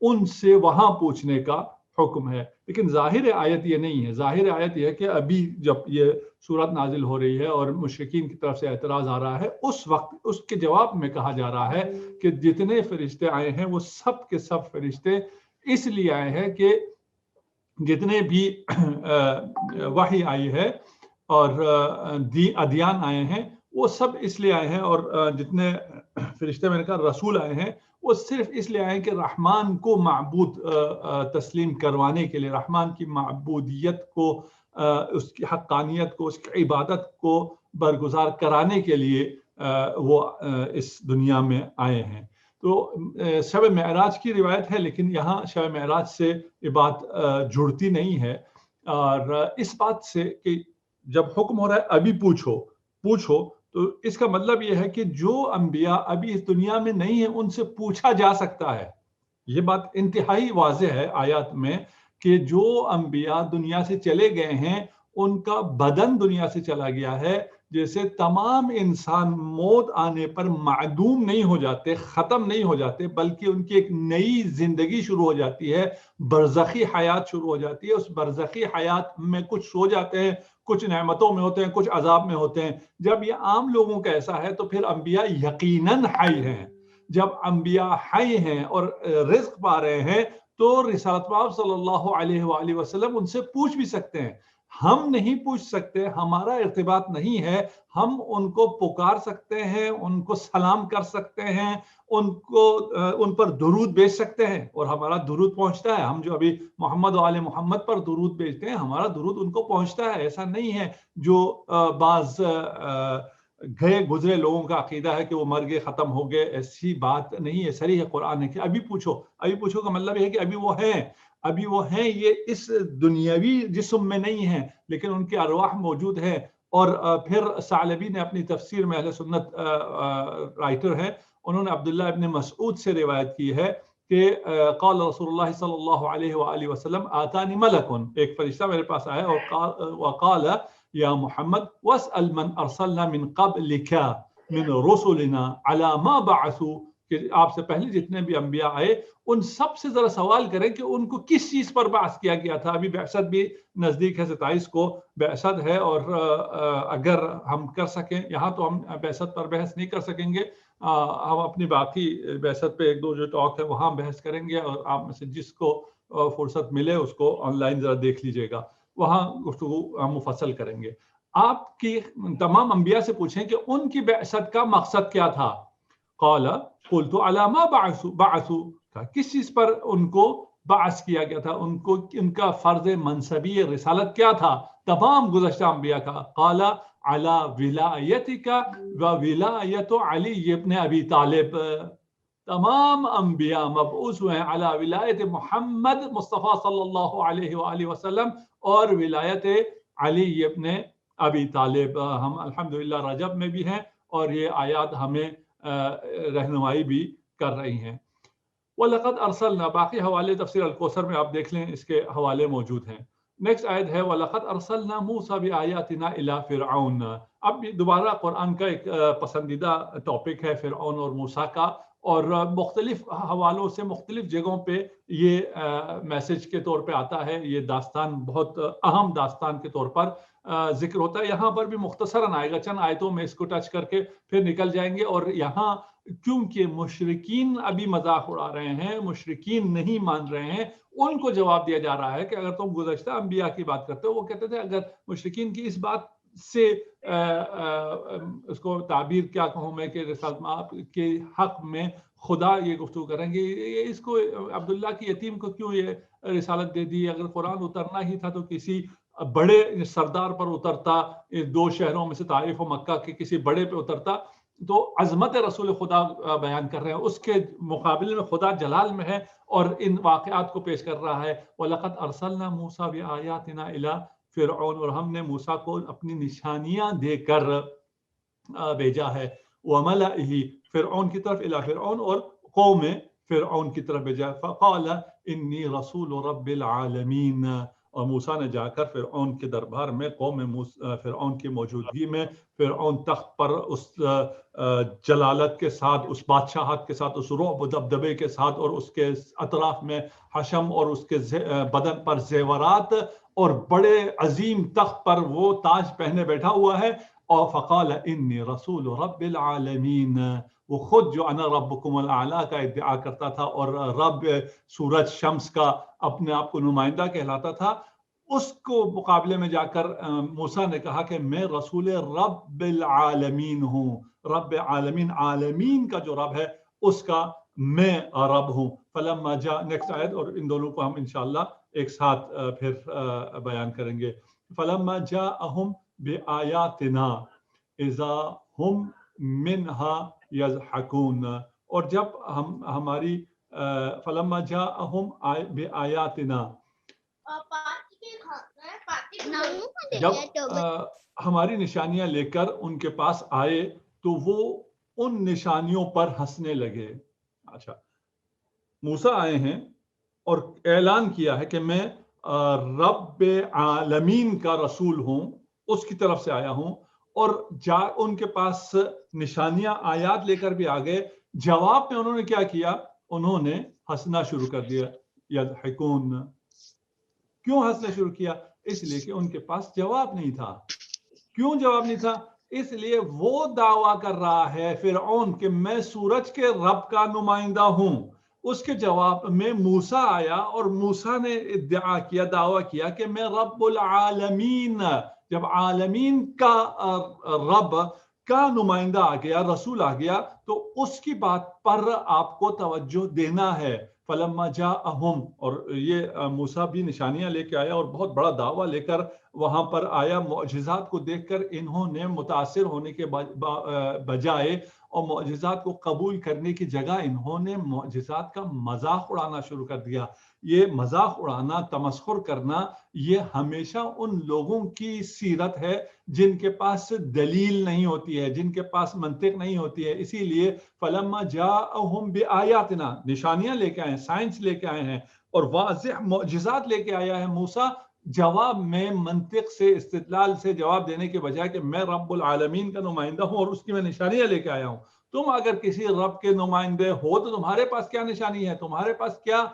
ان سے وہاں پوچھنے کا حکم ہے. لیکن ظاہر آیت یہ نہیں ہے. ظاہر آیت یہ ہے کہ ابھی جب یہ صورت نازل ہو رہی ہے اور مشرکین کی طرف سے اعتراض آ رہا ہے، اس وقت اس کے جواب میں کہا جا رہا ہے کہ جتنے فرشتے آئے ہیں وہ سب کے سب فرشتے اس لیے آئے ہیں کہ جتنے بھی وحی آئی ہے اور ادیان آئے ہیں وہ سب اس لیے آئے ہیں، اور جتنے فرشتے میں نے کہا رسول آئے ہیں وہ صرف اس لیے آئے ہیں کہ رحمان کو معبود تسلیم کروانے کے لیے، رحمان کی معبودیت کو، اس کی حقانیت کو، اس کی عبادت کو برگزار کرانے کے لیے وہ اس دنیا میں آئے ہیں. تو شب معراج کی روایت ہے، لیکن یہاں شب معراج سے یہ بات جڑتی نہیں ہے. اور اس بات سے کہ جب حکم ہو رہا ہے ابھی پوچھو، تو اس کا مطلب یہ ہے کہ جو انبیاء ابھی اس دنیا میں نہیں ہیں ان سے پوچھا جا سکتا ہے. یہ بات انتہائی واضح ہے آیات میں کہ جو انبیاء دنیا سے چلے گئے ہیں ان کا بدن دنیا سے چلا گیا ہے. جیسے تمام انسان موت آنے پر معدوم نہیں ہو جاتے، ختم نہیں ہو جاتے، بلکہ ان کی ایک نئی زندگی شروع ہو جاتی ہے، برزخی حیات شروع ہو جاتی ہے. اس برزخی حیات میں کچھ سو جاتے ہیں، کچھ نعمتوں میں ہوتے ہیں، کچھ عذاب میں ہوتے ہیں. جب یہ عام لوگوں کا ایسا ہے تو پھر انبیاء یقیناً حی ہیں. جب انبیاء حی ہیں اور رزق پا رہے ہیں تو رسالت پاک صلی اللہ علیہ وآلہ وسلم ان سے پوچھ بھی سکتے ہیں. ہم نہیں پوچھ سکتے، ہمارا ارتباط نہیں ہے. ہم ان کو پکار سکتے ہیں، ان کو سلام کر سکتے ہیں، ان پر درود بھیج سکتے ہیں، اور ہمارا درود پہنچتا ہے. ہم جو ابھی محمد و آل محمد پر درود بھیجتے ہیں، ہمارا درود ان کو پہنچتا ہے. ایسا نہیں ہے جو بعض گئے گزرے لوگوں کا عقیدہ ہے کہ وہ مر گئے، ختم ہو گئے. ایسی بات نہیں ہے. صریح قرآن ہے کہ ابھی پوچھو کا مطلب یہ ہے کہ ابھی وہ ہیں. یہ اس دنیاوی جسم میں نہیں ہیں لیکن ان کے ارواح موجود ہیں. اور پھر ثعلبی نے اپنی تفسیر میں، اہل سنت رائٹر ہیں، انہوں نے عبداللہ ابن مسعود سے روایت کی ہے کہ قال رسول اللہ صلی اللہ علیہ وآلہ وسلم آتانی ملکن، ایک فرشتہ میرے پاس آیا اور وقال یا محمد واسأل من ارسلنا من قبلک من رسلنا علی ما بعثوا، کہ آپ سے پہلے جتنے بھی انبیاء آئے ان سب سے ذرا سوال کریں کہ ان کو کس چیز پر بعث کیا گیا تھا. ابھی بعثت بھی نزدیک ہے، 27 کو بعثت ہے، اور اگر ہم کر سکیں، یہاں تو ہم بعثت پر بحث نہیں کر سکیں گے، ہم اپنی باقی بعثت پہ ایک دو جو ٹاک ہے وہاں بحث کریں گے، اور آپ میں سے جس کو فرصت ملے اس کو آن لائن ذرا دیکھ لیجئے گا، وہاں گفتگو ہم مفصل کریں گے. آپ کی تمام انبیاء سے پوچھیں کہ ان کی بعثت کا مقصد کیا تھا. قال قلت على ما بعثوا، کس چیز پر ان کو بعث کیا گیا تھا، ان کا فرض منصبی رسالت کیا تھا تمام گزشتہ انبیاء کا. قال على ولایتک و ولایت علی ابن ابی طالب، تمام انبیاء مبعوث ہوئے ہیں علی ولایت محمد مصطفیٰ صلی اللہ علیہ وآلہ وسلم اور ولایت علی ابن ابی طالب. ہم الحمدللہ رجب میں بھی ہیں اور یہ آیات ہمیں رہنمائی بھی کر رہی ہیں. وَلَقَدْ أَرْسَلْنَا، باقی حوالے تفسیر الکوثر میں آپ دیکھ لیں، اس کے حوالے موجود ہیں. نیکسٹ آیت ہے وَلَقَدْ أَرْسَلْنَا مُوسَىٰ بِآيَاتِنَا إِلَىٰ فِرْعَوْنَ. اب دوبارہ قرآن کا ایک پسندیدہ ٹاپک ہے فرعون اور موسیٰ کا، اور مختلف حوالوں سے مختلف جگہوں پہ یہ میسج کے طور پہ آتا ہے. یہ داستان بہت اہم داستان کے طور پر ذکر ہوتا ہے. یہاں پر بھی مختصراً آئے گا، چند آیتوں میں اس کو ٹچ کر کے پھر نکل جائیں گے. اور یہاں کیونکہ مشرکین ابھی مذاق اڑا رہے ہیں، مشرکین نہیں مان رہے ہیں، ان کو جواب دیا جا رہا ہے کہ اگر تم گزشتہ انبیاء کی بات کرتے ہو، وہ کہتے تھے اگر مشرکین کی اس بات سے اس کو تعبیر کیا کہوں میں کہ رسالت آپ کے حق میں خدا یہ گفتگو کریں گے، اس کو عبداللہ کی یتیم کو کیوں یہ رسالت دے دی؟ اگر قرآن اترنا ہی تھا تو کسی بڑے سردار پر اترتا، دو شہروں میں سے طائف و مکہ کے کسی بڑے پہ اترتا. تو عظمت رسول خدا بیان کر رہے ہیں، اس کے مقابلے میں خدا جلال میں ہے اور ان واقعات کو پیش کر رہا ہے. وَلَقَدْ أَرْسَلْنَا مُوسَىٰ بِآيَاتِنَا إِلَىٰ فرعون، اور ہم نے موسیٰ کو اپنی نشانیاں دے کر بھیجا ہے. وَمَلَئِهِ، فرعون کی طرف، إِلَىٰ فرعون اور قوم فرعون کی طرف بھیجا. فَقَالَ إِنِّي رَسُولُ رَبِّ الْعَالَمِينَ، اور موسیٰ نے جا کر فرعون کے دربار میں فرعون کی موجودگی میں فرعون تخت پر اس جلالت کے ساتھ، اس بادشاہت کے ساتھ، اس رعب و دبدبے کے ساتھ، اور اس کے اطراف میں حشم اور اس کے بدن پر زیورات اور بڑے عظیم تخت پر وہ تاج پہنے بیٹھا ہوا ہے. اور فقال انی رسول رب العالمین، وہ خود جو انا ربکم الاعلی کا ادعا کرتا تھا اور رب سورج شمس کا اپنے آپ کو نمائندہ کہلاتا تھا، اس کو مقابلے میں جا کر موسیٰ نے کہا کہ میں رسول رب العالمین ہوں. رب عالمین، عالمین کا جو رب ہے اس کا میں رب ہوں. فلما جاء، نیکسٹ آیت، اور ان دونوں کو ہم انشاءاللہ ایک ساتھ پھر بیان کریں گے. فلما جاءہم بآیاتنا اذا ہم منہا یضحکون، اور جب ہماری فلما جاءہم بآیاتنا، جب ہماری نشانیاں لے کر ان کے پاس آئے تو وہ ان نشانیوں پر ہنسنے لگے. اچھا، موسیٰ آئے ہیں اور اعلان کیا ہے کہ میں رب عالمین کا رسول ہوں، اس کی طرف سے آیا ہوں، اور ان کے پاس نشانیاں آیات لے کر بھی آ گئے. جواب میں انہوں نے کیا کیا؟ انہوں نے ہنسنا شروع کر دیا. یضحکون، کیوں ہنسنا شروع کیا؟ اس لیے کہ ان کے پاس جواب نہیں تھا. کیوں جواب نہیں تھا؟ اس لیے وہ دعویٰ کر رہا ہے فرعون کہ میں سورج کے رب کا نمائندہ ہوں. اس کے جواب میں موسیٰ آیا اور موسیٰ نے ادعا کیا، دعویٰ کیا کہ میں رب العالمین. جب عالمین کا رب کا نمائندہ آ گیا، رسول آ گیا، تو اس کی بات پر آپ کو توجہ دینا ہے. فلما جاءہم، اور یہ موسیٰ بھی نشانیاں لے کے آیا اور بہت بڑا دعویٰ لے کر وہاں پر آیا. معجزات کو دیکھ کر انہوں نے متاثر ہونے کے بجائے اور معجزات کو قبول کرنے کی جگہ انہوں نے معجزات کا مذاق اڑانا شروع کر دیا. یہ مذاق اڑانا، تمسخر کرنا، یہ ہمیشہ ان لوگوں کی سیرت ہے جن کے پاس دلیل نہیں ہوتی ہے، جن کے پاس منطق نہیں ہوتی ہے. اسی لیے فلما جاءہم بآیاتنا، نشانیاں لے کے آئے ہیں، سائنس لے کے آئے ہیں اور واضح معجزات لے کے آیا ہے موسیٰ. جواب میں منطق سے، استدلال سے جواب دینے کے بجائے کہ میں رب العالمین کا نمائندہ ہوں اور اس کی میں نشانیاں لے کے آیا ہوں. تم اگر کسی رب کے نمائندے ہو تو تمہارے پاس کیا نشانی ہے، تمہارے پاس کیا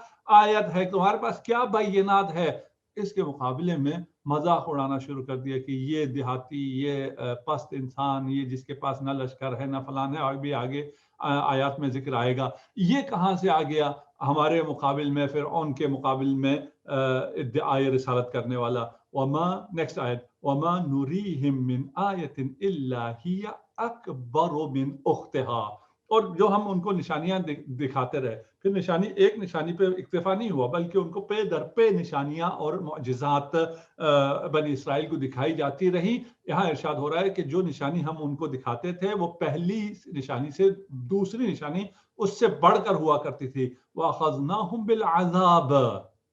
آیت ہے، تمہارے پاس کیا بینات ہے؟ اس کے مقابلے میں مذاق اڑانا شروع کر دیا کہ یہ دیہاتی، یہ پست انسان، یہ جس کے پاس نہ لشکر ہے نہ فلان ہے، اور بھی آگے آیات میں ذکر آئے گا، یہ کہاں سے آ گیا ہمارے مقابل میں، فرعون کے مقابل میں ادعائے رسالت کرنے والا. وما، نیکسٹ آیت، وما نریہم من آیت الا ہی اکبر من اختہا. اور جو ہم ان کو نشانیاں دکھاتے رہے، پھر نشانی، ایک نشانی پہ اکتفا نہیں ہوا بلکہ ان کو پہ در پہ نشانیاں اور معجزات بنی اسرائیل کو دکھائی جاتی رہی. یہاں ارشاد ہو رہا ہے کہ جو نشانی ہم ان کو دکھاتے تھے وہ پہلی نشانی سے دوسری نشانی اس سے بڑھ کر ہوا کرتی تھی. وَأَخَذْنَاهُمْ بِالْعَذَابِ،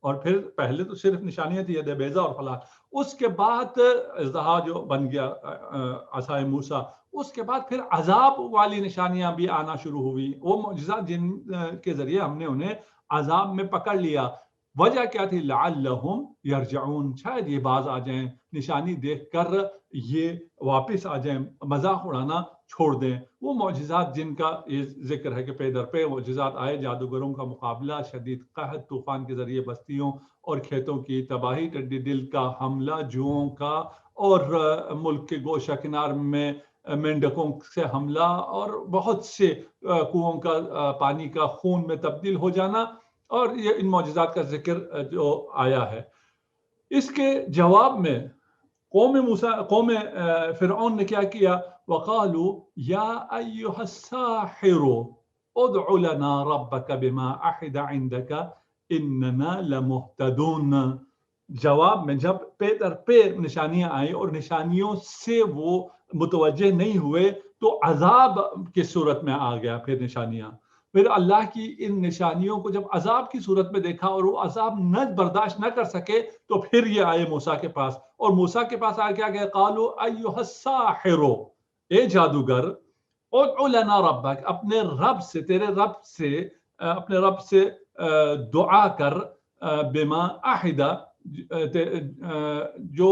اور پھر پہلے تو صرف نشانیاں تھی، ید بیضا اور فلاں، اس کے بعد اژدہا جو بن گیا عصائے موسیٰ، اس کے بعد پھر عذاب والی نشانیاں بھی آنا شروع ہوئی. وہ معجزات جن کے ذریعے ہم نے انہیں عذاب میں پکڑ لیا. وجہ کیا تھی؟ لعلہم یرجعون، شاید یہ باز آ جائیں، نشانی دیکھ کر یہ واپس آ جائیں، مذاق اڑانا چھوڑ دیں. وہ معجزات جن کا یہ ذکر ہے کہ پے در پہ معجزات آئے، جادوگروں کا مقابلہ، شدید قحط، طوفان کے ذریعے بستیوں اور کھیتوں کی تباہی، ٹڈی دل کا حملہ، جوؤں کا، اور ملک کے گوشہ کنار میں مینڈکوں سے حملہ، اور بہت سے کنوؤں کا پانی کا خون میں تبدیل ہو جانا، اور یہ ان معجزات کا ذکر جو آیا ہے. اس کے جواب میں قوم فرعون نے کیا کیا؟ وقالوا یا ایھا الساحر ادع لنا ربک بما عہد عندک اننا لمہتدون. جواب میں جب پے در پہ نشانیاں آئیں اور نشانیوں سے وہ متوجہ نہیں ہوئے تو عذاب کی صورت میں آ گیا. پھر نشانیاں، پھر اللہ کی ان نشانیوں کو جب عذاب کی صورت میں دیکھا اور وہ عذاب نہ برداشت نہ کر سکے تو پھر یہ آئے موسیٰ کے پاس، اور موسیٰ کے پاس آ کیا گئے؟ قالوا ایھا الساحر، اے جادوگر، ادع لنا ربک، اپنے رب سے، تیرے رب سے، اپنے رب سے دعا کر، بما عہد، جو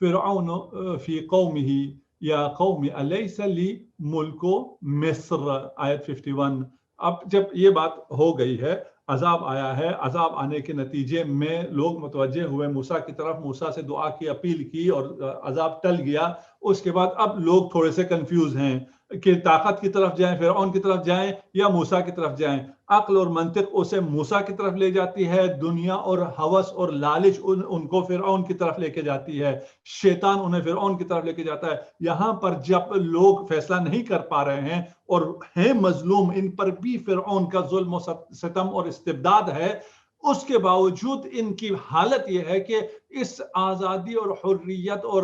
فرعون فی قومہ یا قوم الیس لی ملک مصر، آیت 51۔ اب جب یہ بات ہو گئی ہے، عذاب آیا ہے، عذاب آنے کے نتیجے میں لوگ متوجہ ہوئے موسیٰ کی طرف، موسیٰ سے دعا کی، اپیل کی، اور عذاب ٹل گیا۔ اس کے بعد اب لوگ تھوڑے سے کنفیوز ہیں کہ طاقت کی طرف جائیں، فرعون کی طرف جائیں، یا موسیٰ کی طرف جائیں۔ عقل اور منطق اسے موسیٰ کی طرف لے جاتی ہے، دنیا اور ہوس اور لالچ ان کو فرعون کی طرف لے کے جاتی ہے، شیطان انہیں فرعون کی طرف لے کے جاتا ہے۔ یہاں پر جب لوگ فیصلہ نہیں کر پا رہے ہیں اور ہیں مظلوم، ان پر بھی فرعون کا ظلم و ستم اور استبداد ہے، اس کے باوجود ان کی حالت یہ ہے کہ اس آزادی اور حریت اور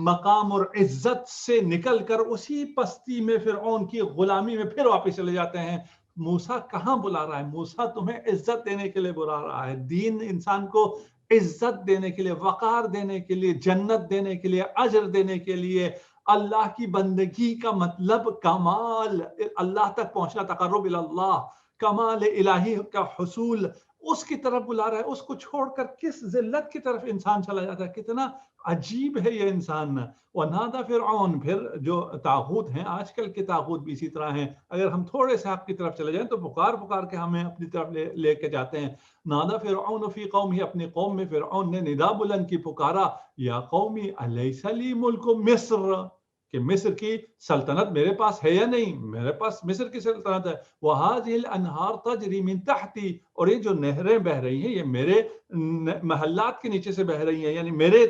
مقام اور عزت سے نکل کر اسی پستی میں، فرعون کی غلامی میں پھر واپس چلے جاتے ہیں۔ موسیٰ کہاں بلا رہا ہے؟ موسیٰ تمہیں عزت دینے کے لیے بلا رہا ہے، دین انسان کو عزت دینے کے لیے، وقار دینے کے لیے، جنت دینے کے لیے، اجر دینے کے لیے۔ اللہ کی بندگی کا مطلب کمال، اللہ تک پہنچنا، تقرب اللہ، کمال الہی کا حصول، اس کی طرف بلا رہا ہے۔ اس کو چھوڑ کر کس ذلت کی طرف انسان چلا جاتا ہے! کتنا عجیب ہے یہ انسان۔ وَنَادَى فِرْعَوْنَ، پھر جو طاغوت ہیں، آج کل کے طاغوت بھی اسی طرح ہیں، اگر ہم تھوڑے سے حق کی طرف چلے جائیں تو پکار کے ہمیں اپنی طرف لے کے جاتے ہیں۔ نَادَى فِرْعَوْنُ فِي قَوْمِهِ، اپنی قوم میں فرعون نے ندا بلند کی، پکارا، یا قومی الیس لی ملک مصر، کہ مصر کی سلطنت میرے پاس ہے یا نہیں؟ میرے پاس مصر کی سلطنت ہے۔ وَهَذِهِ الْأَنْهَارُ تَجْرِي مِنْ تَحْتِي، اور یہ جو نہریں بہ رہی ہیں یہ میرے محلات کے نیچے سے بہ رہی ہیں، یعنی میرے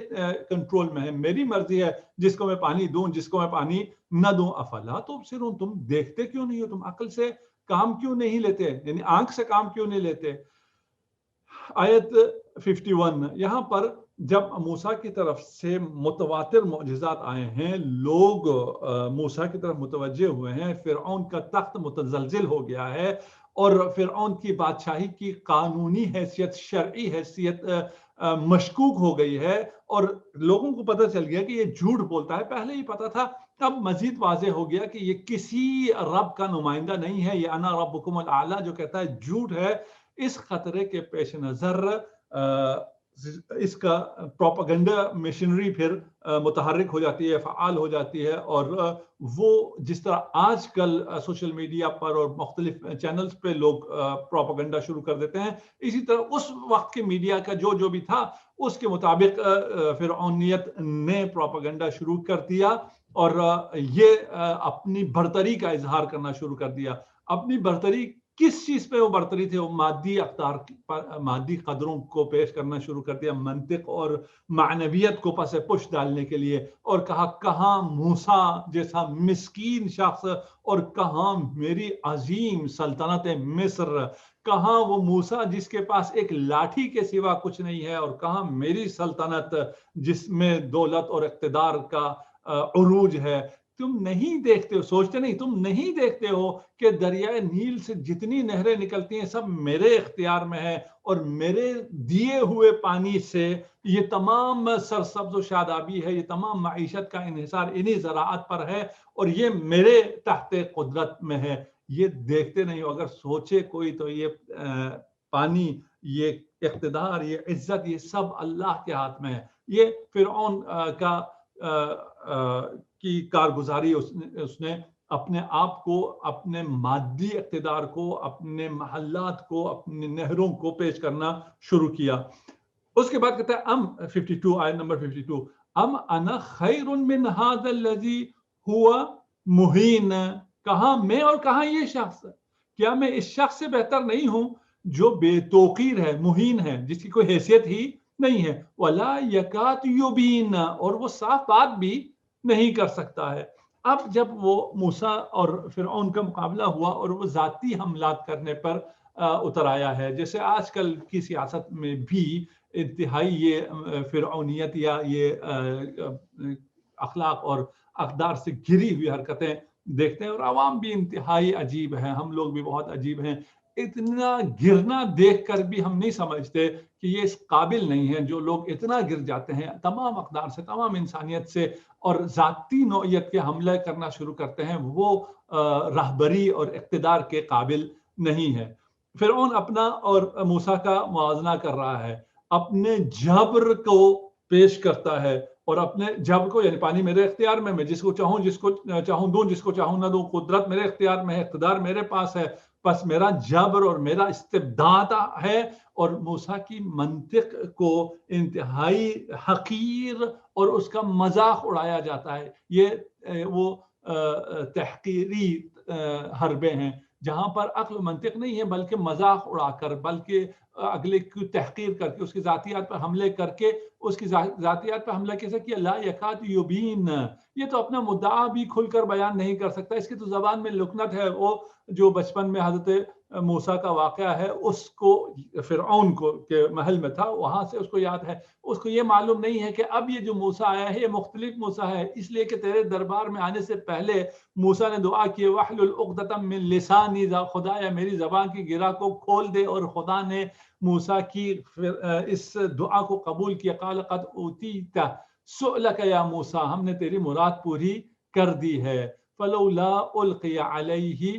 کنٹرول میں ہے، میری مرضی ہے جس کو میں پانی دوں، جس کو میں پانی نہ دوں۔ افلا تبصرون، تم دیکھتے کیوں نہیں ہو؟ تم عقل سے کام کیوں نہیں لیتے؟ یعنی آنکھ سے کام کیوں نہیں لیتے؟ آیت 51، یہاں پر جب موسیٰ کی طرف سے متواتر معجزات آئے ہیں، لوگ موسیٰ کی طرف متوجہ ہوئے ہیں، فرعون کا تخت متزلزل ہو گیا ہے، اور فرعون کی بادشاہی کی قانونی حیثیت، شرعی حیثیت مشکوک ہو گئی ہے، اور لوگوں کو پتہ چل گیا کہ یہ جھوٹ بولتا ہے۔ پہلے ہی پتہ تھا، اب مزید واضح ہو گیا کہ یہ کسی رب کا نمائندہ نہیں ہے، یہ انا ربکم الاعلی جو کہتا ہے جھوٹ ہے۔ اس خطرے کے پیش نظر اس کا پروپیگنڈا مشنری پھر متحرک ہو جاتی ہے، فعال ہو جاتی ہے، اور وہ جس طرح آج کل سوشل میڈیا پر اور مختلف چینلز پہ لوگ پروپیگنڈا شروع کر دیتے ہیں، اسی طرح اس وقت کے میڈیا کا جو بھی تھا اس کے مطابق فرعونیت نے پروپیگنڈا شروع کر دیا، اور یہ اپنی برتری کا اظہار کرنا شروع کر دیا۔ اپنی برتری کس چیز پہ وہ برتری تھے؟ وہ مادی اقدار، مادی قدروں کو پیش کرنا شروع کر دیا، منطق اور معنویت کو پس پش ڈالنے کے لیے، اور کہا کہاں موسیٰ جیسا مسکین شخص، اور کہاں میری عظیم سلطنت مصر، کہاں وہ موسیٰ جس کے پاس ایک لاٹھی کے سوا کچھ نہیں ہے، اور کہاں میری سلطنت جس میں دولت اور اقتدار کا عروج ہے۔ تم نہیں دیکھتے ہو، سوچتے نہیں، تم نہیں دیکھتے ہو کہ دریائے نیل سے جتنی نہریں نکلتی ہیں سب میرے اختیار میں ہے، اور میرے دیے ہوئے پانی سے یہ تمام سرسبز و شادابی ہے، یہ تمام معیشت کا انحصار انہی زراعت پر ہے، اور یہ میرے تحت قدرت میں ہے۔ یہ دیکھتے نہیں ہو۔ اگر سوچے کوئی تو یہ پانی، یہ اقتدار، یہ عزت، یہ سب اللہ کے ہاتھ میں ہے۔ یہ فرعون کا کی کارگزاری، اس نے اپنے آپ کو، اپنے مادی اقتدار کو، اپنے محلات کو، اپنے نہروں کو پیش کرنا شروع کیا۔ اس کے بعد کہتا ہے ام 52، آیت نمبر 52، ام انا خیر من هذا الذي هو مہین، کہاں میں اور کہاں یہ شخص، کیا میں اس شخص سے بہتر نہیں ہوں جو بے توقیر ہے، مہین ہے، جس کی کوئی حیثیت ہی نہیں ہے، ولا یکاد یبین، اور وہ صاف بات بھی نہیں کر سکتا ہے۔ اب جب وہ موسیٰ اور فرعون کا مقابلہ ہوا اور وہ ذاتی حملات کرنے پر اتر آیا ہے، جیسے آج کل کی سیاست میں بھی انتہائی یہ فرعونیت یا یہ اخلاق اور اقدار سے گھری ہوئی حرکتیں دیکھتے ہیں، اور عوام بھی انتہائی عجیب ہے، ہم لوگ بھی بہت عجیب ہیں۔ اتنا گرنا دیکھ کر بھی ہم نہیں سمجھتے کہ یہ اس قابل نہیں ہے، جو لوگ اتنا گر جاتے ہیں تمام اقدار سے، تمام انسانیت سے، اور ذاتی نوعیت کے حملے کرنا شروع کرتے ہیں، وہ رہبری اور اقتدار کے قابل نہیں ہے۔ فرعون اپنا اور موسیٰ کا موازنہ کر رہا ہے، اپنے جبر کو پیش کرتا ہے، اور اپنے جب کو یعنی پانی میرے اختیار میں جس کو چاہوں دوں، جس کو چاہوں نہ دوں، قدرت میرے اختیار میں ہے، اقتدار میرے پاس ہے، بس میرا جبر اور میرا استبداد ہے۔ اور موسیٰ کی منطق کو انتہائی حقیر اور اس کا مذاق اڑایا جاتا ہے۔ یہ وہ تحقیری حربے ہیں جہاں پر عقل و منطق نہیں ہے، بلکہ مذاق اڑا کر، بلکہ اگلے کی تحقیر کر کے، اس کی ذاتیات پر حملے کر کے، اس کی ذاتیات پر حملہ کیسے کیا؟ لا یکاد یبین، یہ تو اپنا مدعا بھی کھل کر بیان نہیں کر سکتا، اس کی تو زبان میں لکنت ہے۔ وہ جو بچپن میں حضرت موسیٰ کا واقعہ ہے، اس کو فرعون کو کے محل میں تھا، وہاں سے اس کو یاد ہے، اس کو یہ معلوم نہیں ہے کہ اب یہ جو موسیٰ آیا ہے یہ مختلف موسیٰ ہے، اس لیے کہ تیرے دربار میں آنے سے پہلے موسیٰ نے دعا کی وَاحْلُلْ عُقْدَةً مِّن لِسَانِي، خدایا میری زبان کی گرہ کو کھول دے، اور خدا نے موسیٰ کی اس دعا کو قبول کیا۔ قال قد اوتیت سؤلک یا موسیٰ، ہم نے تیری مراد پوری کر دی ہے۔ فلولا القی علیہ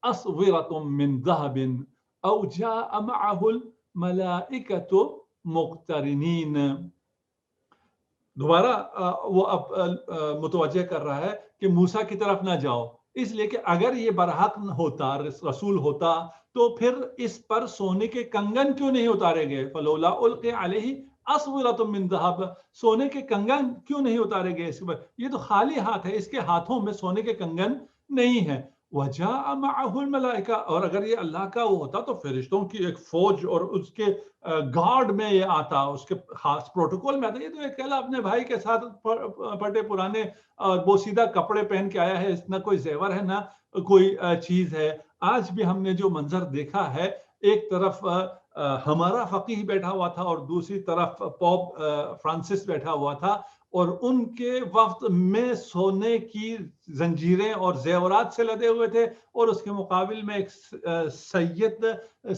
اسورۃ من ذہب او جاء معه الملائکۃ مقترنین۔ دوبارہ وہ اب متوجہ کر رہا ہے کہ موسیٰ کی طرف نہ جاؤ، اس لیے کہ اگر یہ برحق ہوتا، رسول ہوتا، تو پھر اس پر سونے کے کنگن کیوں نہیں اتارے گئے؟ فلولا القی علیہ اسورۃ من ذہب، سونے کے کنگن کیوں نہیں اتارے گئے اس پر؟ یہ تو خالی ہاتھ ہے، اس کے ہاتھوں میں سونے کے کنگن نہیں ہے۔ وجاء معه الملائکہ، اور اگر یہ اللہ کا وہ ہوتا تو فرشتوں کی ایک فوج اور اس کے گارڈ میں یہ آتا، اس کے خاص پروٹوکول میں آتا۔ یہ تو اکیلا اپنے بھائی کے ساتھ پھٹے پرانے بوسیدہ کپڑے پہن کے آیا ہے، نہ کوئی زیور ہے نہ کوئی چیز ہے۔ آج بھی ہم نے جو منظر دیکھا ہے، ایک طرف ہمارا فقیہ بیٹھا ہوا تھا اور دوسری طرف پوپ فرانسس بیٹھا ہوا تھا، اور ان کے وقت میں سونے کی زنجیریں اور زیورات سے لدے ہوئے تھے، اور اس کے مقابل میں ایک سید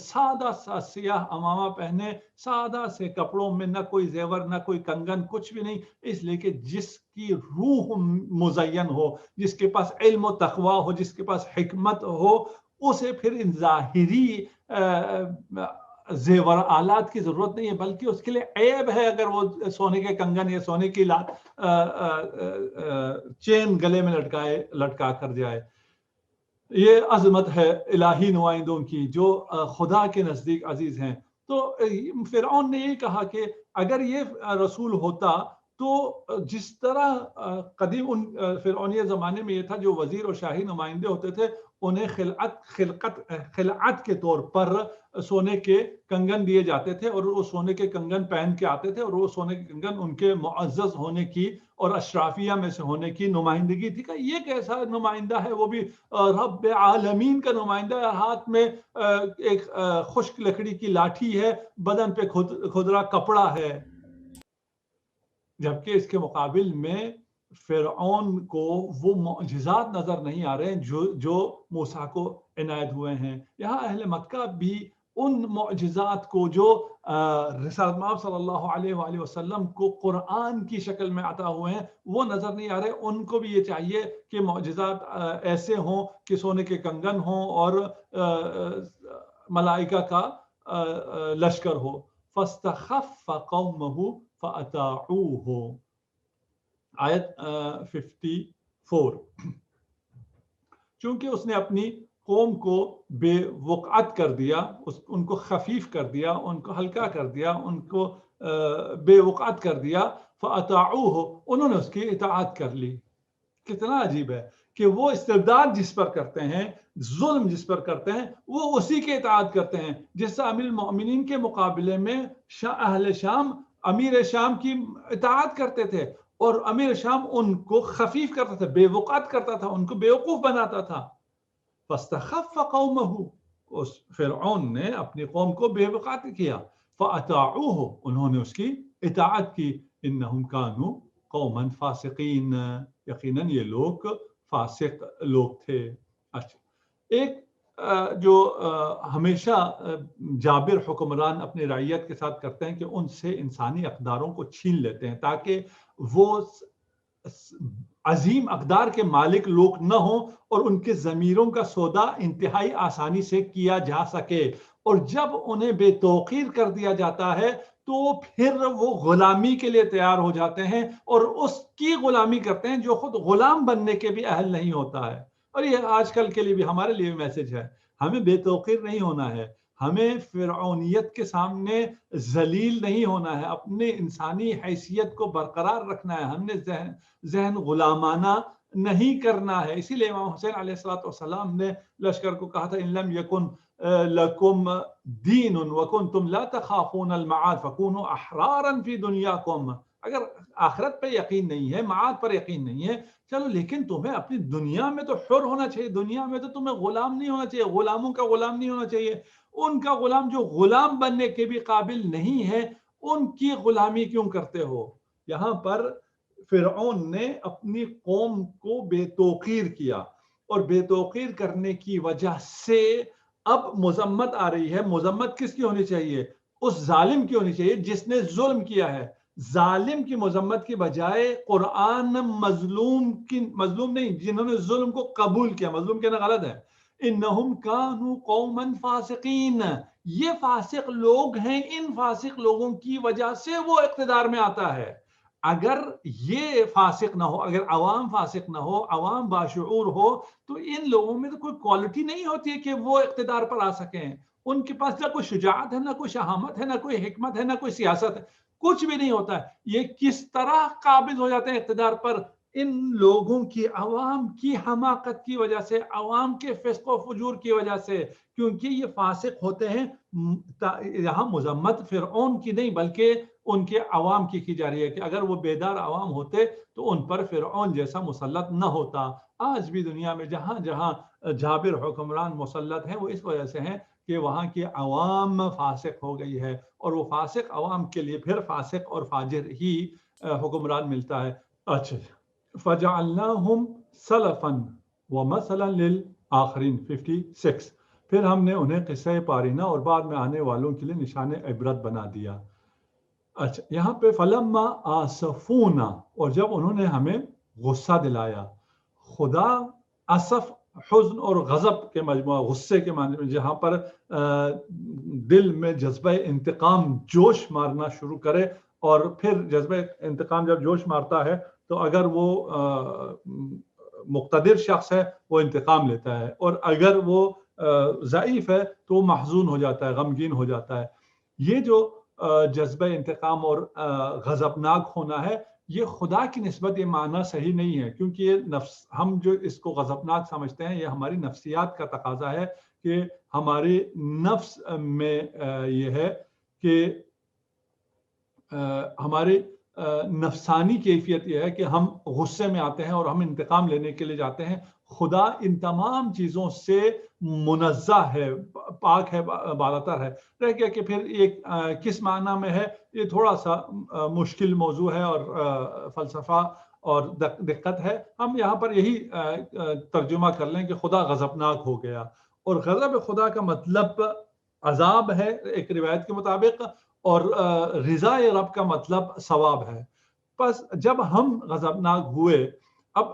سادہ سا سیاہ امامہ پہنے، سادہ سے کپڑوں میں، نہ کوئی زیور نہ کوئی کنگن، کچھ بھی نہیں، اس لیے کہ جس کی روح مزین ہو، جس کے پاس علم و تقوی ہو، جس کے پاس حکمت ہو، اسے پھر ان ظاہری زیور آلات کی ضرورت نہیں ہے، بلکہ اس کے لیے عیب ہے اگر وہ سونے کے کنگن یا سونے کی چین گلے میں لٹکا کر جائے۔ یہ عظمت ہے الہی نمائندوں کی جو خدا کے نزدیک عزیز ہیں۔ تو فرعون نے یہ کہا کہ اگر یہ رسول ہوتا تو جس طرح قدیم فرعونیہ زمانے میں یہ تھا، جو وزیر اور شاہی نمائندے ہوتے تھے انہیں خلعت کے طور پر سونے کے کنگن دیے جاتے تھے، اور وہ سونے کے کنگن پہن کے آتے تھے، اور وہ سونے کے کنگن ان کے معزز ہونے کی اور اشرافیہ میں سے ہونے کی نمائندگی تھی۔ کہ یہ کیسا نمائندہ ہے، وہ بھی رب عالمین کا نمائندہ ہے، ہاتھ میں ایک خشک لکڑی کی لاٹھی ہے، بدن پہ کھدرا کپڑا ہے، جبکہ اس کے مقابل میں فرعون کو وہ معجزات نظر نہیں آ رہے ہیں جو موسیٰ کو عنایت ہوئے ہیں۔ یہاں اہل مکہ بھی ان معجزات کو جو رسالت مآب صلی اللہ علیہ وآلہ وسلم کو قرآن کی شکل میں عطا ہوئے ہیں وہ نظر نہیں آ رہے۔ ان کو بھی یہ چاہیے کہ معجزات ایسے ہوں کہ سونے کے کنگن ہوں اور ملائکہ کا لشکر ہو۔ فاستخف قومہ فأطاعوه، آیت 54۔ چونکہ اس نے اپنی قوم کو بے وقعت کر دیا، ان کو خفیف کر دیا، ان کو ہلکا کر دیا، ان کو بے وقعت کر دیا، فأطاعوه، انہوں نے اس کی اطاعت کر لی۔ کتنا عجیب ہے کہ وہ استبداد جس پر کرتے ہیں، ظلم جس پر کرتے ہیں، وہ اسی کے اطاعت کرتے ہیں۔ جس سے امیر المؤمنین کے مقابلے میں اہل شام امیر شام کی اطاعت کرتے تھے، اور امیر شام ان کو خفیف کرتا تھا، بے وقعت کرتا تھا، ان کو بیوقوف بناتا تھا۔ فاستخف قومہ، اس فرعون نے اپنی قوم کو بے وقعت کیا، فأطاعوه، انہوں نے اس کی اطاعت کی۔ انہم کانوا قوما فاسقین، یقیناً یہ لوگ فاسق لوگ تھے۔ اچھا، ایک جو ہمیشہ جابر حکمران اپنی رعیت کے ساتھ کرتے ہیں کہ ان سے انسانی اقداروں کو چھین لیتے ہیں تاکہ وہ عظیم اقدار کے مالک لوگ نہ ہوں اور ان کے ضمیروں کا سودا انتہائی آسانی سے کیا جا سکے، اور جب انہیں بے توقیر کر دیا جاتا ہے تو پھر وہ غلامی کے لیے تیار ہو جاتے ہیں اور اس کی غلامی کرتے ہیں جو خود غلام بننے کے بھی اہل نہیں ہوتا ہے. اور یہ آج کل کے لیے بھی ہمارے لیے بھی میسج ہے. ہمیں بے توقیر نہیں ہونا ہے, ہمیں فرعونیت کے سامنے ذلیل نہیں ہونا ہے, اپنے انسانی حیثیت کو برقرار رکھنا ہے, ہم نے ذہن غلامانہ نہیں کرنا ہے. اسی لیے امام حسین علیہ الصلوۃ والسلام نے لشکر کو کہا تھا ان لم یکن لکم دین وکنتم لا تخافون المعاد فکونوا احرارا فی دنیاکم. اگر آخرت پہ یقین نہیں ہے, معاد پر یقین نہیں ہے, چلو لیکن تمہیں اپنی دنیا میں تو حر ہونا چاہیے, دنیا میں تو تمہیں غلام نہیں ہونا چاہیے, غلاموں کا غلام نہیں ہونا چاہیے. ان کا غلام جو غلام بننے کے بھی قابل نہیں ہے, ان کی غلامی کیوں کرتے ہو؟ یہاں پر فرعون نے اپنی قوم کو بے توقیر کیا, اور بے توقیر کرنے کی وجہ سے اب مذمت آ رہی ہے. مذمت کس کی ہونی چاہیے؟ اس ظالم کی ہونی چاہیے جس نے ظلم کیا ہے. ظالم کی مذمت کی بجائے قرآن مظلوم نہیں, جنہوں نے ظلم کو قبول کیا, مظلوم کہنا غلط ہے. انہم کانوا قوما فاسقین, یہ فاسق لوگ ہیں, ان فاسق لوگوں کی وجہ سے وہ اقتدار میں آتا ہے. اگر یہ فاسق نہ ہو, اگر عوام فاسق نہ ہو, عوام باشعور ہو, تو ان لوگوں میں تو کوئی کوالٹی نہیں ہوتی ہے کہ وہ اقتدار پر آ سکیں. ان کے پاس نہ کوئی شجاعت ہے, نہ کوئی شہامت ہے, نہ کوئی حکمت ہے, نہ کوئی سیاست ہے, کچھ بھی نہیں ہوتا ہے. یہ کس طرح قابض ہو جاتے ہیں اقتدار پر؟ ان لوگوں کی, عوام کی حماقت کی وجہ سے, عوام کے فسق و فجور کی وجہ سے, کیونکہ یہ فاسق ہوتے ہیں. یہاں مذمت فرعون کی نہیں بلکہ ان کے عوام کی جا رہی ہے کہ اگر وہ بیدار عوام ہوتے تو ان پر فرعون جیسا مسلط نہ ہوتا. آج بھی دنیا میں جہاں جہاں جابر حکمران مسلط ہیں وہ اس وجہ سے ہیں کہ وہاں کی عوام فاسق ہو گئی ہے, اور وہ فاسق عوام کے لیے پھر فاسق اور فاجر ہی حکمران ملتا ہے. اچھا, فجعلناہم سلفا ومثلا للآخرین 56. پھر ہم نے انہیں قصہ پارینہ اور بعد میں آنے والوں کے لیے نشان عبرت بنا دیا. اچھا, یہاں پہ فلما آسفونا, اور جب انہوں نے ہمیں غصہ دلایا. خدا اسف حزن اور غضب کے مجموعہ, غصے کے معنی میں, جہاں پر دل میں جذبہ انتقام جوش مارنا شروع کرے, اور پھر جذبہ انتقام جب جوش مارتا ہے تو اگر وہ مقتدر شخص ہے وہ انتقام لیتا ہے, اور اگر وہ ضعیف ہے تو محزون ہو جاتا ہے, غمگین ہو جاتا ہے. یہ جو جذبہ انتقام اور غضبناک ہونا ہے, یہ خدا کی نسبت یہ معنی صحیح نہیں ہے, کیونکہ یہ ہم جو اس کو غضبناک سمجھتے ہیں یہ ہماری نفسیات کا تقاضا ہے کہ ہمارے نفس میں یہ ہے کہ ہمارے نفسانی کیفیت یہ ہے کہ ہم غصے میں آتے ہیں اور ہم انتقام لینے کے لیے جاتے ہیں. خدا ان تمام چیزوں سے منزہ ہے, پاک ہے, بالاتر ہے. رہ گیا کہ پھر ایک کس معنی میں ہے, یہ تھوڑا سا مشکل موضوع ہے اور فلسفہ اور دقت ہے. ہم یہاں پر یہی ترجمہ کر لیں کہ خدا غضبناک ہو گیا, اور غضب خدا کا مطلب عذاب ہے ایک روایت کے مطابق, اور رضا رب کا مطلب ثواب ہے. بس جب ہم غضبناک ہوئے, اب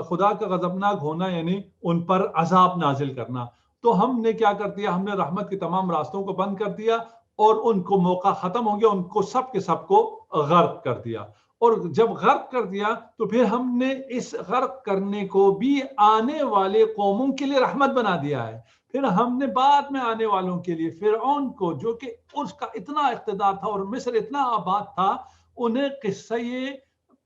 خدا کا غضبناک ہونا یعنی ان پر عذاب نازل کرنا, تو ہم نے کیا کر دیا, ہم نے رحمت کے تمام راستوں کو بند کر دیا, اور ان کو موقع ختم ہو گیا, ان کو سب کے سب کو غرق کر دیا. اور جب غرق کر دیا تو پھر ہم نے اس غرق کرنے کو بھی آنے والے قوموں کے لیے رحمت بنا دیا ہے. پھر ہم نے بعد میں آنے والوں کے لیے فرعون کو, جو کہ اس کا اتنا اقتدار تھا اور مصر اتنا آباد تھا, انہیں قصہ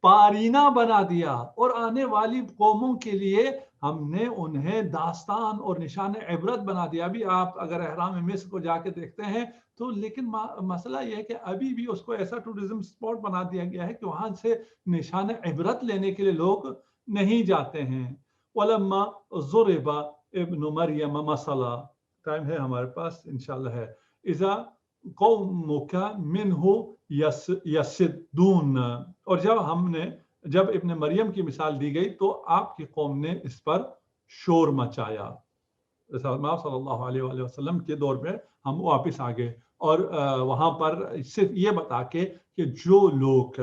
پارینہ بنا دیا, اور آنے والی قوموں کے لیے ہم نے انہیں داستان اور نشان عبرت بنا دیا. ابھی آپ اگر احرام مصر کو جا کے دیکھتے ہیں تو لیکن مسئلہ یہ ہے کہ ابھی بھی اس کو ایسا ٹورزم سپاٹ بنا دیا گیا ہے کہ وہاں سے نشان عبرت لینے کے لیے لوگ نہیں جاتے ہیں. وَلَمَّا ضُرِبَ ابن مریم مثلا, ٹائم ہے ہمارے پاس انشاءاللہ ہے. اذا قومک منہ یصدون, اور جب ابن مریم کی مثال دی گئی تو آپ کی قوم نے اس پر شور مچایا. آپ صلی اللہ علیہ وآلہ وسلم کے دور میں ہم واپس آ گئے, اور وہاں پر صرف یہ بتا کے کہ جو لوگ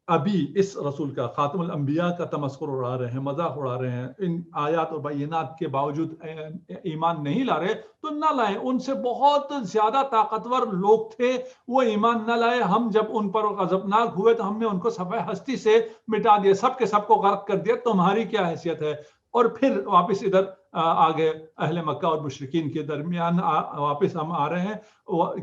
ابھی اس رسول کا خاتم الانبیاء کا تمسخر اڑا رہے ہیں, مذاق اڑا رہے ہیں, ان آیات اور بینات کے باوجود ایمان نہیں لا رہے تو نہ لائیں. ان سے بہت زیادہ طاقتور لوگ تھے, وہ ایمان نہ لائے. ہم جب ان پر غضبناک ہوئے تو ہم نے ان کو صفحہ ہستی سے مٹا دیا, سب کے سب کو غرق کر دیا. تمہاری کیا حیثیت ہے؟ اور پھر واپس ادھر آگے اہل مکہ اور مشرکین کے درمیان واپس ہم آ رہے ہیں.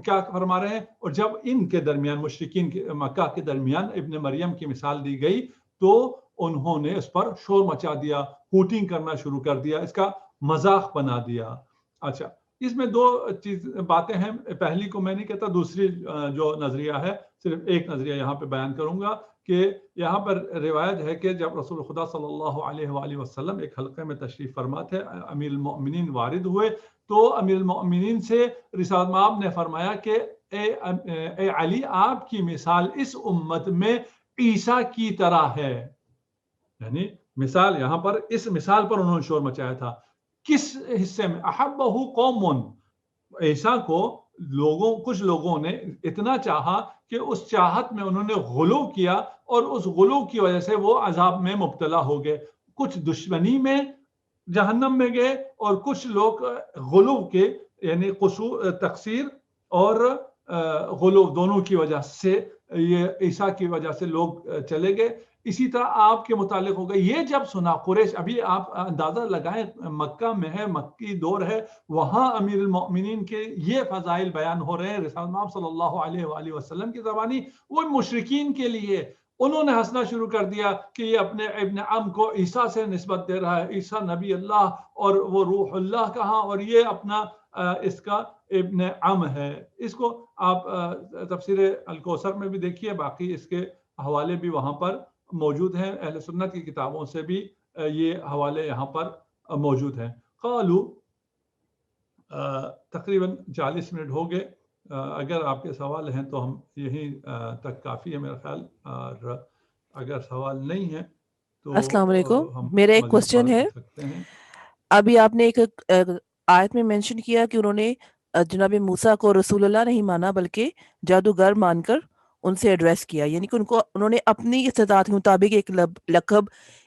کیا فرما رہے ہیں؟ اور جب ان کے درمیان مشرکین مکہ کے درمیان ابن مریم کی مثال دی گئی تو انہوں نے اس پر شور مچا دیا, ہوٹنگ کرنا شروع کر دیا, اس کا مذاق بنا دیا. اچھا, اس میں دو باتیں ہیں. پہلی کو میں نہیں کہتا, دوسری جو نظریہ ہے صرف ایک نظریہ یہاں پہ بیان کروں گا کہ یہاں پر روایت ہے کہ جب رسول خدا صلی اللہ علیہ وآلہ وسلم ایک حلقے میں تشریف فرما تھے, امیر المؤمنین وارد ہوئے تو امیر المؤمنین سے رسالت مآب نے فرمایا کہ اے علی, آپ کی مثال اس امت میں عیسیٰ کی طرح ہے. یعنی مثال یہاں پر اس مثال پر انہوں نے شور مچایا تھا. کس حصے میں؟ احبہ قوم, عیسیٰ کو کچھ لوگوں نے اتنا چاہا کہ اس چاہت میں انہوں نے غلو کیا اور اس غلو کی وجہ سے وہ عذاب میں مبتلا ہو گئے. کچھ دشمنی میں جہنم میں گئے اور کچھ لوگ غلو کے یعنی تقصیر اور غلو دونوں کی وجہ سے, یہ عیسیٰ کی وجہ سے لوگ چلے گئے. اسی طرح آپ کے متعلق ہو گئے. یہ جب سنا قریش, ابھی آپ اندازہ لگائیں مکہ میں ہے, مکی دور ہے, وہاں امیر المؤمنین کے یہ فضائل بیان ہو رہے ہیں رسالت مآب صلی اللہ علیہ وآلہ وسلم کی زبانی. وہ مشرکین کے لیے انہوں نے ہنسنا شروع کر دیا کہ یہ اپنے ابن عم کو عیسیٰ سے نسبت دے رہا ہے, عیسیٰ نبی اللہ اور وہ روح اللہ کہاں, اور یہ اپنا اس کا ابن عم ہے. اس کو آپ تفسیر الکوثر میں بھی دیکھیے, باقی اس کے حوالے بھی وہاں پر موجود ہیں. اہل سنت کی کتابوں سے بھی یہ حوالے یہاں پر موجود ہیں. قالو, تقریباً 40 منٹ ہو گئے. اگر آپ کے سوال ہیں تو ہم یہیں تک کافی ہے میرا خیال, اور اگر سوال نہیں ہے تو السلام علیکم. ہم میرا ایک مزید کوشچن بات ہے. کر سکتے ہیں. ابھی آپ نے ایک آیت میں مینشن کیا کہ انہوں نے جناب موسیٰ کو رسول اللہ نہیں مانا بلکہ جادوگر مان کر ان سے ایڈریس کیا, یعنی کہ ان نے اپنی استطاعت کے مطابق ایک لقب,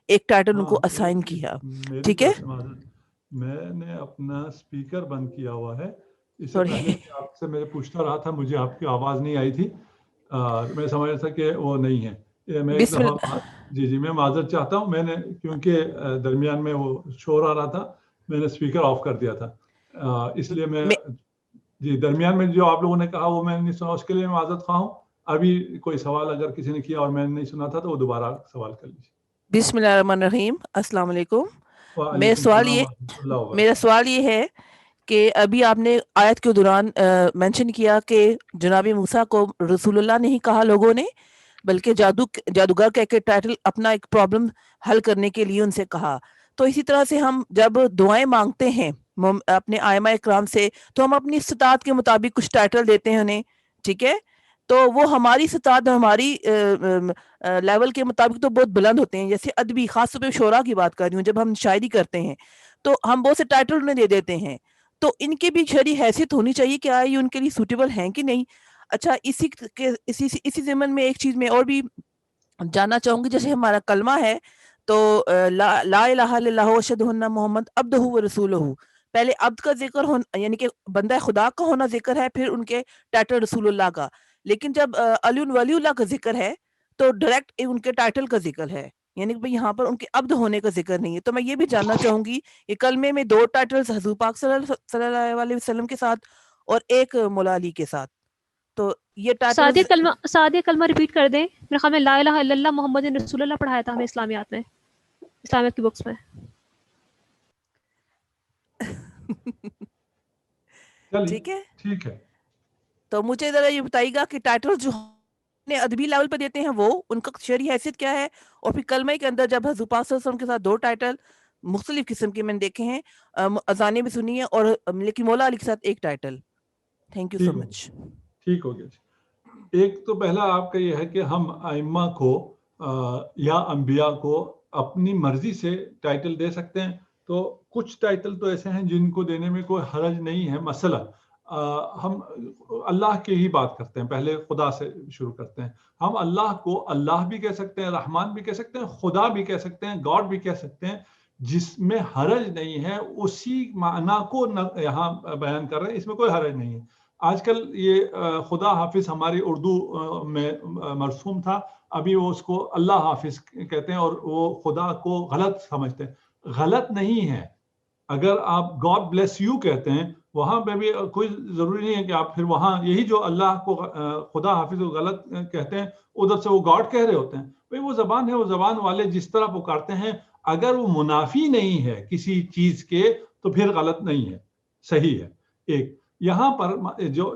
ایک ٹائٹل ان کو اسائن کیا. میری ٹھیک ہے, طرف سے معذرت, میں نے اپنا اسپیکر بند کیا ہوا ہے. اس سے سوری. پہلے میں آپ سے میں پوچھتا رہا تھا, مجھے آپ کی آواز نہیں آئی تھی, میں سمجھ رہا تھا کہ وہ نہیں ہے. میں ایک بسم دفعہ جی میں معذرت چاہتا ہوں. میں نے کیونکہ درمیان میں وہ شور آ رہا تھا, میں نے اسپیکر آف کر دیا تھا, اس لیے میں جی درمیان میں جو آپ لوگوں نے کہا وہ میں نے نہیں سنا, اس کے لیے میں معذرت خواہ ہوں. ابھی کوئی سوال اگر کسی نے کیا اور میں نے نہیں سنا تھا تو وہ دوبارہ سوال کر لیجیے. بسم اللہ الرحمن الرحیم. السلام علیکم. وعلیکم السلام ورحمۃ اللہ وبرکاتہ. میرا سوال یہ ہے کہ ابھی آپ نے آیت کے دوران مینشن کیا کہ جناب موسیٰ کو رسول اللہ نہیں کہا لوگوں نے, بلکہ جادوگر کا ایک ٹائٹل اپنا ایک پرابلم حل کرنے کے لیے ان سے کہا. تو اسی طرح سے ہم جب دعائیں مانگتے ہیں اپنے ائمہ اکرام سے تو ہم اپنی استطاعت کے مطابق کچھ ٹائٹل دیتے ہیں انہیں, ٹھیک ہے, تو وہ ہماری استطاعت ہماری لیول کے مطابق تو بہت بلند ہوتے ہیں. جیسے ادبی, خاص طور پہ شعراء کی بات کر رہی ہوں, جب ہم شاعری کرتے ہیں تو ہم بہت سے ٹائٹل انہیں دے دیتے ہیں, تو ان کی بھی شرعی حیثیت ہونی چاہیے کہ یہ ان کے لیے سوٹیبل ہیں کہ نہیں. اچھا, اسی ضمن میں ایک چیز میں اور بھی جاننا چاہوں گی. جیسے ہمارا کلمہ ہے تو لا الہ الا اللہ واشہد ان محمد عبدہ و رسولہ, پہلے عبد کا ذکر ہونا یعنی کہ بندہ خدا کا ہونا ذکر ہے, پھر ان کے ٹائٹل رسول اللہ کا. لیکن جب علی ولی اللہ کا ذکر ہے تو ڈائریکٹ ان کے ٹائٹل کا ذکر ہے, یعنی کہ یہاں پر ان کے عبد ہونے کا ذکر نہیں ہے. تو میں یہ بھی جاننا چاہوں گی کہ کلمے میں 2 ٹائٹلز حضور پاک صلی اللہ علیہ وسلم کے ساتھ اور ایک مولا علی کے ساتھ, تو یہ ٹائٹل سادہ کلمہ ریپیٹ کر دیں. میرے خیال میں لا الہ الا اللہ محمد رسول اللہ پڑھایا تھا ہمیں اسلامیات میں, اسلامیات کی بکس میں. ٹھیک ہے, ٹھیک ہے. تو مجھے ذرا یہ بتائیے گا کہ ٹائٹل جو ادبی لیول پہ دیتے ہیں وہ ان کا شرعی حیثیت کیا ہے, اور پھر کلمہ کے اندر جب حضور پاک صلی اللہ علیہ وسلم کے ساتھ 2 ٹائٹل مختلف قسم کے میں نے دیکھے ہیں, اذانیں بھی سنی ہیں, اور لیکن مولا علی کے ساتھ 1 ٹائٹل. تھینک یو سو مچ. ٹھیک ہو گیا. ایک تو پہلا آپ کا یہ ہے کہ ہم ائمہ کو یا انبیاء کو اپنی مرضی سے ٹائٹل دے سکتے ہیں. تو کچھ ٹائٹل تو ایسے ہیں جن کو دینے میں کوئی حرج نہیں ہے. مثلا ہم اللہ کی ہی بات کرتے ہیں، پہلے خدا سے شروع کرتے ہیں. ہم اللہ کو اللہ بھی کہہ سکتے ہیں، رحمان بھی کہہ سکتے ہیں، خدا بھی کہہ سکتے ہیں، گاڈ بھی کہہ سکتے ہیں، جس میں حرج نہیں ہے. اسی معنی کو یہاں بیان کر رہے ہیں، اس میں کوئی حرج نہیں ہے. آج کل یہ خدا حافظ ہماری اردو میں مرسوم تھا، ابھی وہ اس کو اللہ حافظ کہتے ہیں اور وہ خدا کو غلط سمجھتے ہیں. غلط نہیں ہے. اگر آپ گاڈ بلیس یو کہتے ہیں وہاں پہ بھی کوئی ضروری نہیں ہے کہ آپ پھر وہاں یہی جو اللہ کو خدا حافظ کو غلط کہتے ہیں ادھر سے وہ گاڈ کہہ رہے ہوتے ہیں. بھئی وہ زبان ہے، وہ زبان والے جس طرح پکارتے ہیں، اگر وہ منافی نہیں ہے کسی چیز کے تو پھر غلط نہیں ہے، صحیح ہے. ایک یہاں پر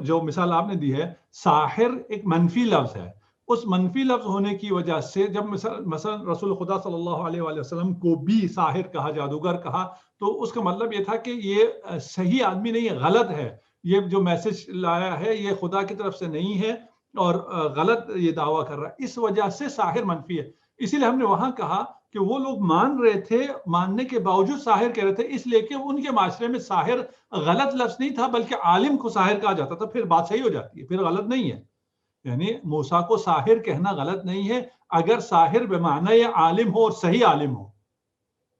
جو مثال آپ نے دی ہے، ساحر ایک منفی لفظ ہے. اس منفی لفظ ہونے کی وجہ سے جب مثلا رسول خدا صلی اللہ علیہ وآلہ وسلم کو بھی ساحر کہا، جادوگر کہا، تو اس کا مطلب یہ تھا کہ یہ صحیح آدمی نہیں ہے، غلط ہے. یہ جو میسج لایا ہے یہ خدا کی طرف سے نہیں ہے اور غلط یہ دعویٰ کر رہا ہے. اس وجہ سے ساحر منفی ہے. اسی لیے ہم نے وہاں کہا کہ وہ لوگ مان رہے تھے، ماننے کے باوجود ساحر کہہ رہے تھے، اس لیے کہ ان کے معاشرے میں ساحر غلط لفظ نہیں تھا بلکہ عالم کو ساحر کہا جاتا تھا. پھر بات صحیح ہو جاتی ہے، پھر غلط نہیں ہے. یعنی موسیٰ کو ساحر کہنا غلط نہیں ہے اگر ساحر بمعنی یہ عالم ہو اور صحیح عالم ہو.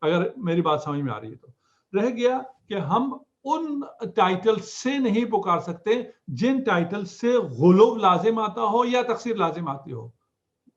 اگر میری بات سمجھ میں آ رہی ہے تو رہ گیا کہ ہم ان ٹائٹل سے نہیں پکار سکتے جن ٹائٹل سے غلو لازم آتا ہو یا تقصیر لازم آتی ہو.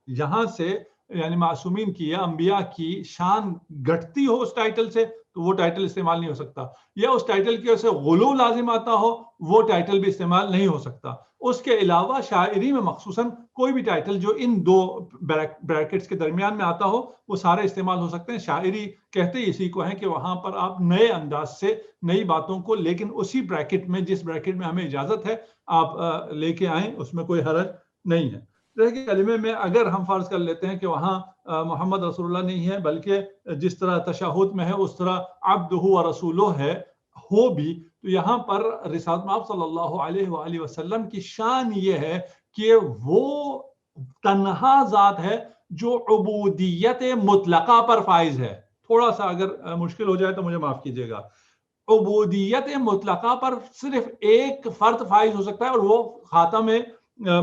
یہاں سے یعنی معصومین کی یا انبیاء کی شان گھٹتی ہو اس ٹائٹل سے تو وہ ٹائٹل استعمال نہیں ہو سکتا، یا اس ٹائٹل کی وجہ سے غلو لازم آتا ہو وہ ٹائٹل بھی استعمال نہیں ہو سکتا. اس کے علاوہ شاعری میں مخصوصاً کوئی بھی ٹائٹل جو ان دو بریکٹس کے درمیان میں آتا ہو وہ سارے استعمال ہو سکتے ہیں. شاعری کہتے اسی کو ہیں کہ وہاں پر آپ نئے انداز سے نئی باتوں کو، لیکن اسی بریکٹ میں جس بریکٹ میں ہمیں اجازت ہے آپ لے کے آئیں، اس میں کوئی حرج نہیں ہے. کہ کلمے میں اگر ہم فرض کر لیتے ہیں کہ وہاں محمد رسول اللہ نہیں ہے بلکہ جس طرح تشہد میں ہے اس طرح عبدہ و رسولہ ہے ہو بھی، تو یہاں پر رسالت مآب صلی اللہ علیہ وآلہ وسلم کی شان یہ ہے کہ وہ تنہا ذات ہے جو عبودیت مطلقہ پر فائز ہے. تھوڑا سا اگر مشکل ہو جائے تو مجھے معاف کیجیے گا. عبودیت مطلقہ پر صرف ایک فرد فائز ہو سکتا ہے اور وہ خاتم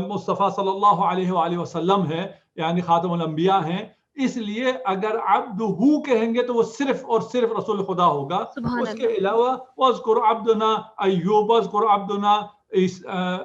مصطفیٰ صلی اللہ علیہ وآلہ وسلم ہے، یعنی خاتم الانبیاء ہیں. اس لیے اگر عبدہ کہیں گے تو وہ صرف اور صرف رسول خدا ہوگا. اس کے علاوہ وَاذْكُرْ عَبْدُنَا ایوب، وَاذْكُرْ عَبْدُنَا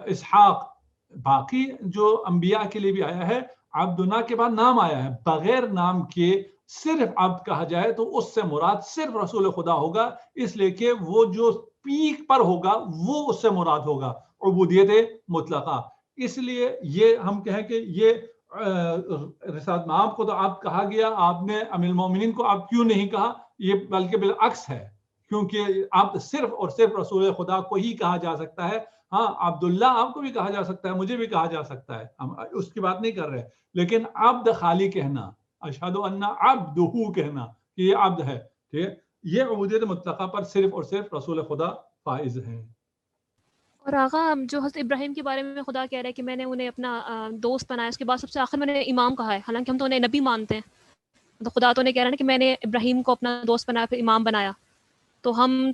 اسحاق، باقی جو انبیاء کے لیے بھی آیا ہے عبدنا کے بعد نام آیا ہے، بغیر نام کے صرف عبد کہا جائے تو اس سے مراد صرف رسول خدا ہوگا، اس لیے کہ وہ جو پیک پر ہوگا وہ اس سے مراد ہوگا عبودیت مطلقہ. اس لیے یہ ہم کہیں کہ یہ رسالت مآب کو تو آپ کہا گیا، آپ نے امیر المومنین کو آپ کیوں نہیں کہا؟ یہ بلکہ بالعکس ہے، کیونکہ آپ صرف اور صرف رسول خدا کو ہی کہا جا سکتا ہے. ہاں عبداللہ آپ کو بھی کہا جا سکتا ہے، مجھے بھی کہا جا سکتا ہے، ہم اس کی بات نہیں کر رہے، لیکن عبد خالی کہنا، اشہد ان عبدہ کہنا کہ یہ عبد ہے، ٹھیک ہے، یہ عبودیت مطلقہ پر صرف اور صرف رسول خدا فائز ہیں. اور آقا جو حضرت ابراہیم کے بارے میں خدا کہہ رہا ہے کہ میں نے انہیں اپنا دوست بنایا، اس کے بعد سب سے آخر میں نے امام کہا ہے، حالانکہ ہم تو انہیں نبی مانتے ہیں. تو خدا تو نے کہہ رہا ہے کہ میں نے ابراہیم کو اپنا دوست بنایا پھر امام بنایا. تو ہم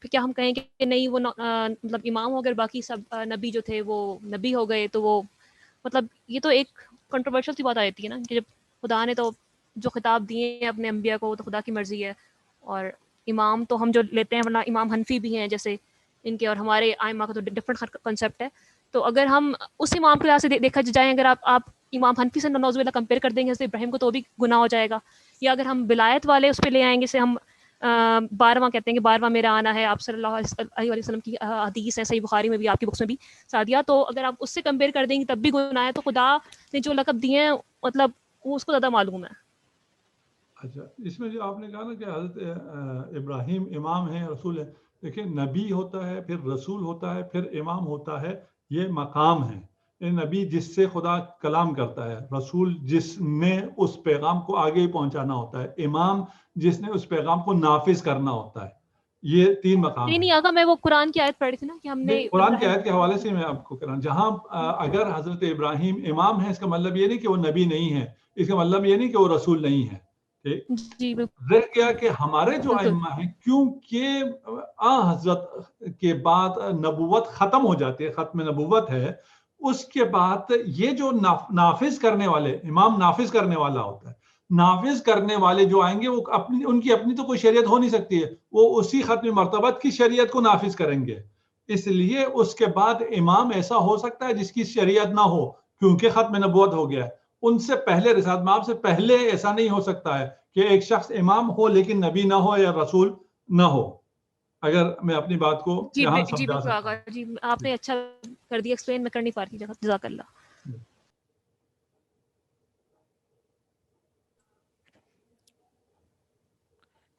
کیا ہم کہیں کہ نہیں وہ مطلب امام ہو گئے، باقی سب نبی جو تھے وہ نبی ہو گئے؟ تو وہ مطلب یہ تو ایک کنٹروورشل سی بات آ جاتی ہے نا کہ جب خدا نے تو جو خطاب دیے ہیں اپنے انبیاء کو وہ تو خدا کی مرضی ہے، اور امام تو ہم جو لیتے ہیں ورنہ امام حنفی بھی ہیں جیسے ان کے، اور ہمارے آئمہ کا تو ڈفرنٹ کنسیپٹ ہے. تو اگر ہم اس امام کے لحاظ سے دیکھا جائیں، اگر آپ امام حنفی سے نعوذ باللہ کمپیئر کر دیں گے حضرت ابراہیم کو تو بھی گناہ ہو جائے گا. یا اگر ہم ولایت والے اس پہ لے آئیں گے، سے ہم 12واں کہتے ہیں کہ 12واں میرا آنا ہے، آپ صلی اللہ علیہ وسلم کی حدیث ہے صحیح بخاری میں بھی، آپ کی بکس میں بھی سعدیہ، تو اگر آپ اس سے کمپیئر کر دیں گے تب بھی گناہ ہے. تو خدا نے جو لقب دیے ہیں مطلب وہ اس کو زیادہ معلوم ہے. اچھا، اس میں جو آپ نے کہا نا کہ حضرت ابراہیم امام ہیں، رسول ہے، دیکھیں نبی ہوتا ہے، پھر رسول ہوتا ہے، پھر امام ہوتا ہے، یہ مقام ہے. نبی جس سے خدا کلام کرتا ہے، رسول جس نے اس پیغام کو آگے پہنچانا ہوتا ہے، امام جس نے اس پیغام کو نافذ کرنا ہوتا ہے. یہ 3 مقام ہیں. نہیں آقا میں وہ قرآن کی آیت پڑھی تھی نا کہ ہم نے قرآن کی آیت کے حوالے سے میں آپ کو کہہ رہا ہوں، جہاں اگر حضرت ابراہیم امام ہے اس کا مطلب یہ نہیں کہ وہ نبی نہیں ہے، اس کا مطلب یہ نہیں کہ وہ رسول نہیں ہے. جی رہ گیا کہ ہمارے جو ائمہ ہیں کیونکہ حضرت کے بعد نبوت ختم ہو جاتی ہے، ختم نبوت ہے، اس کے بعد یہ جو نافذ کرنے والے امام نافذ کرنے والا ہوتا ہے، نافذ کرنے والے جو آئیں گے وہ ان کی اپنی تو کوئی شریعت ہو نہیں سکتی ہے، وہ اسی ختم مرتبت کی شریعت کو نافذ کریں گے. اس لیے اس کے بعد امام ایسا ہو سکتا ہے جس کی شریعت نہ ہو کیونکہ ختم نبوت ہو گیا ہے. ان سے پہلے رسالت مآب سے پہلے ایسا نہیں ہو سکتا ہے کہ ایک شخص امام ہو لیکن نبی نہ ہو یا رسول نہ ہو. اگر میں اپنی بات کو یہاں سمجھا سکتا ہوں. جی آپ نے اچھا کر دیا ایکسپلین، میں کر نہیں پا رہی. جزاک اللہ.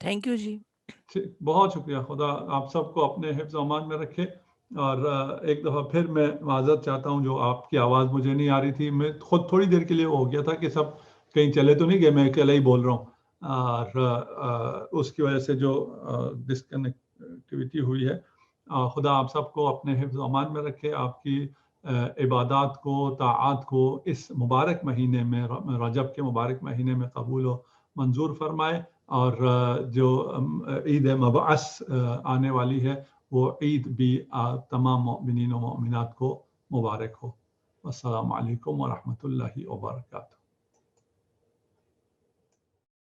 تھینک یو جی. بہت شکریہ. خدا آپ سب کو اپنے حفظ و امان میں رکھے. اور ایک دفعہ پھر میں معذرت چاہتا ہوں جو آپ کی آواز مجھے نہیں آ رہی تھی. میں خود تھوڑی دیر کے لیے ہو گیا تھا کہ سب کہیں چلے تو نہیں گئے، میں اکیلا ہی بول رہا ہوں، اور اس کی وجہ سے جو ڈسکنیکٹیویٹی ہوئی ہے. خدا آپ سب کو اپنے حفظ و امان میں رکھے، آپ کی عبادات کو، طاعات کو اس مبارک مہینے میں، رجب کے مبارک مہینے میں قبول و منظور فرمائے. اور جو عید مبعث آنے والی ہے وہ عید بھی تمام مؤمنین و مؤمنات کو مبارک ہو. السلام علیکم ورحمۃ اللہ وبرکاتہ.